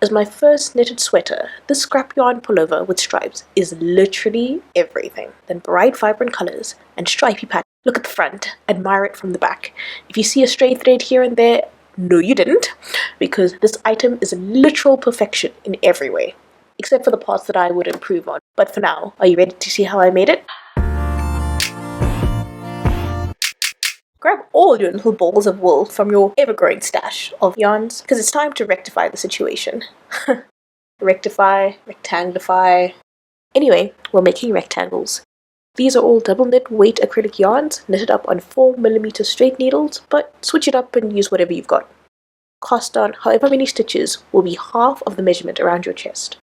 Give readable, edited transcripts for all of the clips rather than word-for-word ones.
As my first knitted sweater, this scrap yarn pullover with stripes is literally everything. Then bright, vibrant colors and stripy patterns. Look at the front, admire it from the back. If you see a stray thread here and there, no you didn't, because this item is literal perfection in every way, except for the parts that I would improve on. But for now, are you ready to see how I made it? Grab all your little balls of wool from your ever-growing stash of yarns, because it's time to rectify the situation. Rectify, rectanglify. Anyway, we're making rectangles. These are all double knit weight acrylic yarns, knitted up on 4mm straight needles, but switch it up and use whatever you've got. Cast on however many stitches will be half of the measurement around your chest.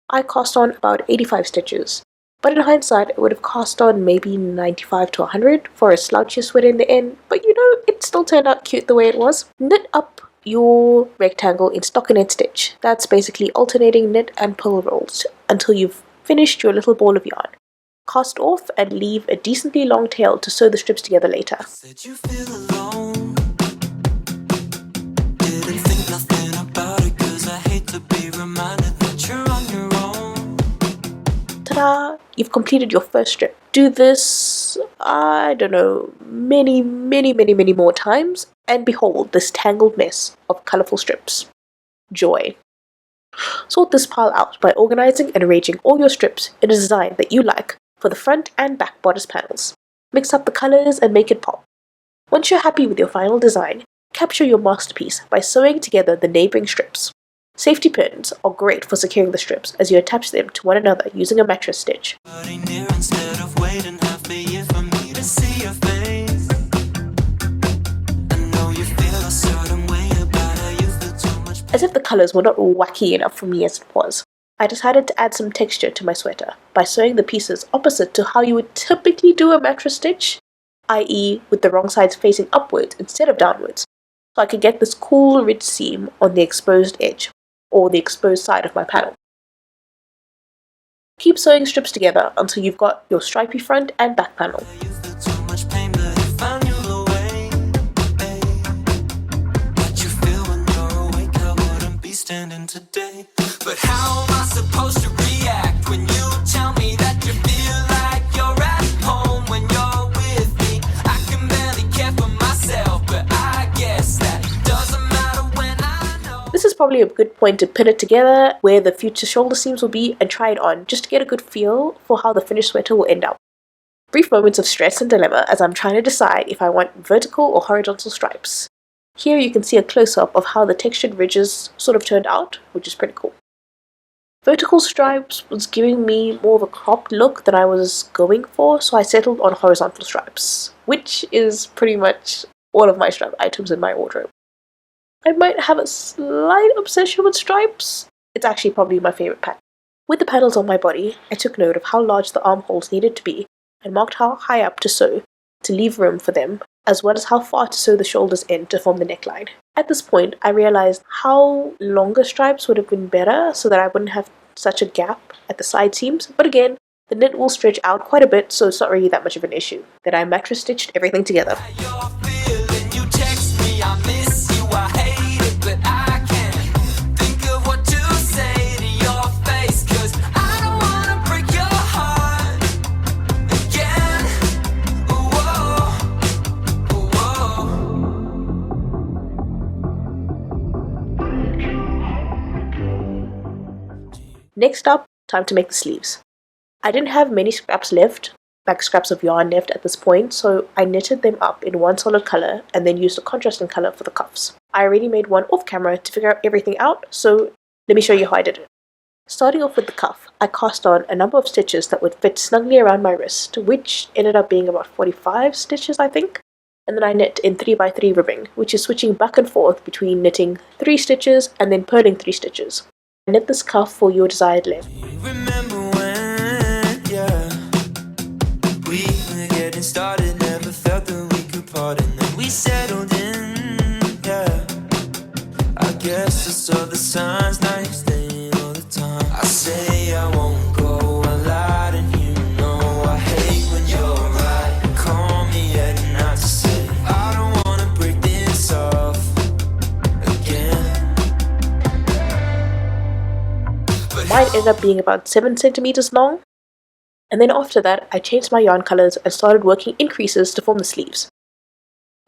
I cast on about 85 stitches. But in hindsight, I would have cast on maybe 95 to 100 for a slouchier sweater in the end, but you know, it still turned out cute the way it was. Knit up your rectangle in stockinette stitch. That's basically alternating knit and pull rolls until you've finished your little ball of yarn. Cast off and leave a decently long tail to sew the strips together later. Said you feel alone. Didn't think nothing about it, 'cause I hate to be reminded that you're on your own. Ta-da! You've completed your first strip. Do this, I don't know, many more times, and behold this tangled mess of colourful strips. Joy. Sort this pile out by organising and arranging all your strips in a design that you like for the front and back bodice panels. Mix up the colours and make it pop. Once you're happy with your final design, capture your masterpiece by sewing together the neighbouring strips. Safety pins are great for securing the strips as you attach them to one another using a mattress stitch. As if the colours were not wacky enough for me as it was, I decided to add some texture to my sweater by sewing the pieces opposite to how you would typically do a mattress stitch, i.e. with the wrong sides facing upwards instead of downwards, so I could get this cool rich seam on the exposed edge, or the exposed side of my panel. Keep sewing strips together until you've got your stripy front and back panel. Today. But how am I supposed to react when you tell me that you feel like you're at home when you're with me? I can barely care for myself, but I guess that doesn't matter when I know. This is probably a good point to pin it together where the future shoulder seams will be and try it on just to get a good feel for how the finished sweater will end up. Brief moments of stress and dilemma as I'm trying to decide if I want vertical or horizontal stripes. Here you can see a close-up of how the textured ridges sort of turned out, which is pretty cool. Vertical stripes was giving me more of a cropped look than I was going for, so I settled on horizontal stripes, which is pretty much all of my stripe items in my wardrobe. I might have a slight obsession with stripes. It's actually probably my favourite pattern. With the panels on my body, I took note of how large the armholes needed to be and marked how high up to sew to leave room for them, as well as how far to sew the shoulders in to form the neckline. At this point, I realized how longer stripes would have been better so that I wouldn't have such a gap at the side seams, but again, the knit will stretch out quite a bit, so it's not really that much of an issue. Then I mattress stitched everything together. Next up, time to make the sleeves. I didn't have many scraps left, like scraps of yarn left at this point, so I knitted them up in one solid colour and then used a contrasting colour for the cuffs. I already made one off camera to figure everything out, so let me show you how I did it. Starting off with the cuff, I cast on a number of stitches that would fit snugly around my wrist, which ended up being about 45 stitches I think. And then I knit in 3x3 ribbing, which is switching back and forth between knitting 3 stitches and then purling 3 stitches. Knit this cuff for your desired length. Remember when, yeah, we were getting started, never felt that we could part, and then we settled in, yeah. I guess I saw the signs, now you're staying all the time. I say I won't go a lot, and you know I hate when you're right. Call me at night to say I don't wanna break this off again. mine ended up being about 7 centimeters long. And then after that, I changed my yarn colors and started working increases to form the sleeves.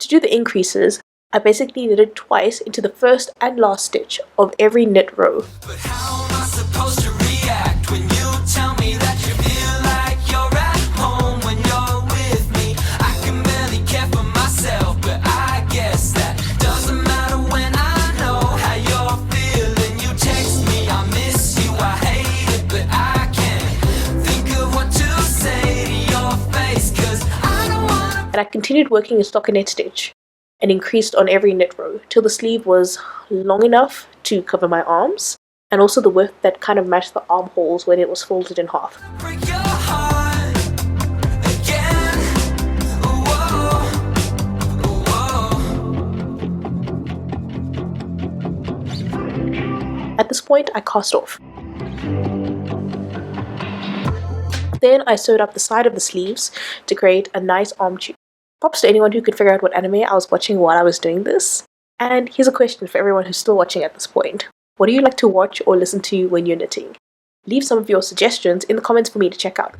To do the increases, I basically knitted twice into the first and last stitch of every knit row. But how am I supposed to react when you tell me that you feel like you're at home when you're with me? I can barely care for myself, but I guess that doesn't matter when I know how you're feeling. You text me, I miss you, I hate it, but I can't think of what to say to your face, 'cause I don't wanna. And I continued working a stockinette stitch and increased on every knit row till the sleeve was long enough to cover my arms, and also the width that kind of matched the armholes when it was folded in half. Break your heart again. Whoa, whoa. At this point, I cast off. Then I sewed up the side of the sleeves to create a nice arm tube. Props to anyone who could figure out what anime I was watching while I was doing this. And here's a question for everyone who's still watching at this point. What do you like to watch or listen to when you're knitting? Leave some of your suggestions in the comments for me to check out.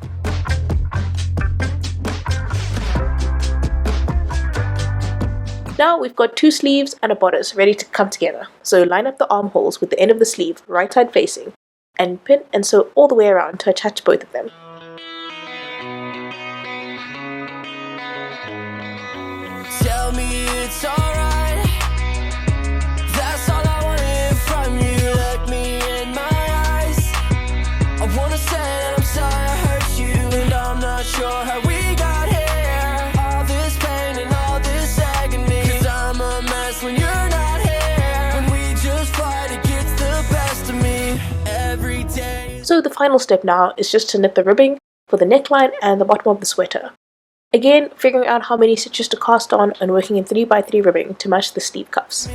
Now we've got 2 sleeves and a bodice ready to come together. So line up the armholes with the end of the sleeve right side facing and pin and sew all the way around to attach both of them. Tell me it's alright. That's all I wanted from you. Look me in my eyes. I wanna say that I'm sorry I hurt you, and I'm not sure how we got here. All this pain and all this agony, 'cause I'm a mess when you're not here. When we just fight, it gets the best of me every day. So the final step now is just to knit the ribbing for the neckline and the bottom of the sweater. Again, figuring out how many stitches to cast on and working in 3x3 ribbing to match the sleeve cuffs.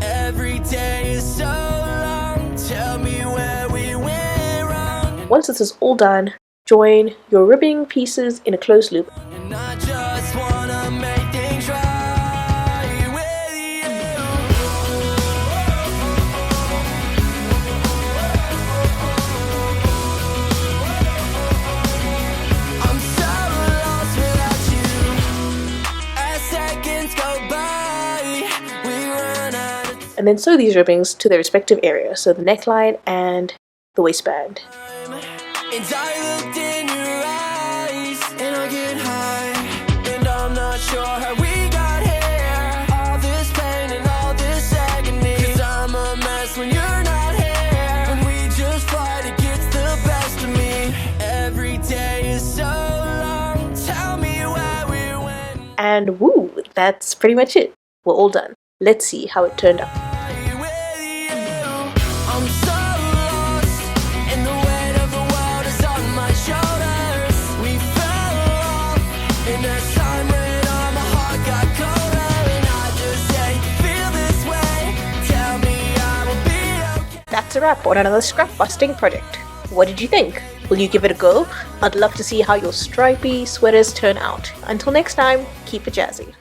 Every day is so long. Tell me where we went wrong. Once this is all done, join your ribbing pieces in a closed loop. And I just wanna make things right with you. I'm so lost without you. As seconds go by, we run out of And then sew these ribbings to their respective areas, so the neckline and the waistband. time. And I looked in your eyes, and I get high, and I'm not sure how we got here. All this pain and all this agony, 'cause I'm a mess when you're not here. When we just fight, it gets the best of me. Every day is so long. Tell me where we went. And woo, that's pretty much it. We're all done. Let's see how it turned out. With you, I'm so lost, and the weight of the world is on my shoulders. We fell off, and as time ran on, my heart got colder, and I just hate to feel this way. Tell me I will be okay. That's a wrap on another scrap busting project. What did you think? Will you give it a go? I'd love to see how your stripy sweaters turn out. Until next time, keep it jazzy.